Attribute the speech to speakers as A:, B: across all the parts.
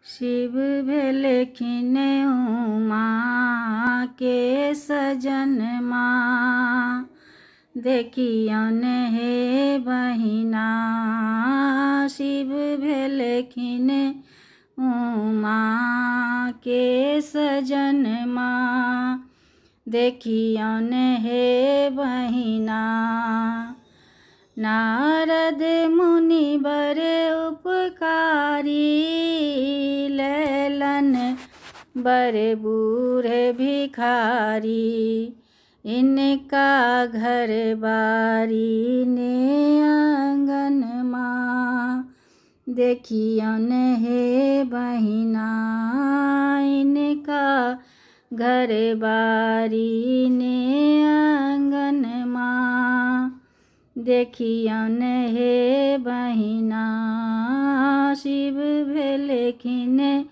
A: शिव भेलखिन उमा के सजन माँ। देखियन हे बहिना शिव भेलखिन उमा के सजन माँ। देखियन हे बहिना नारद मुनि बड़े उपकारी। लैलन बड़े बूढ़े भिखारी। इनका घर बारी ने आंगन माँ। देखियन हे बहिना इनका घर बारी ने आंगन माँ। देखियन हे बहिना शिव भेलखिन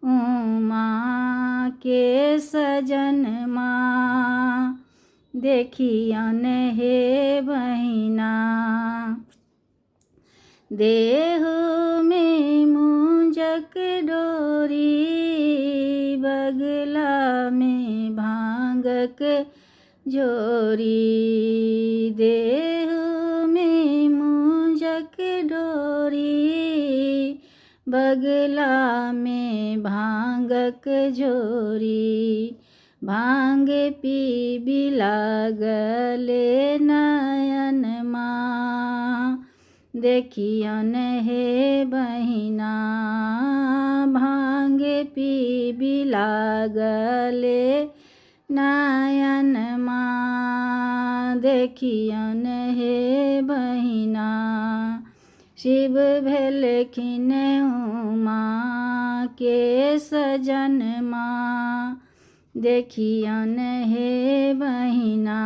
A: उमा के सजन माँ। देखियन हे बहिना देह में मुंजक डोरी। बगला में भांगक जोरी। देह में मुंजक डोरी। बगला में भांगक जोरी। भांग पी बिलागले नयन माँ। देखियन हे बहिना भांग पी बिलागले नयन माँ। देखियन हे बहिना शिव भेलखिन उमा के सजन माँ। देखियन हे बहिना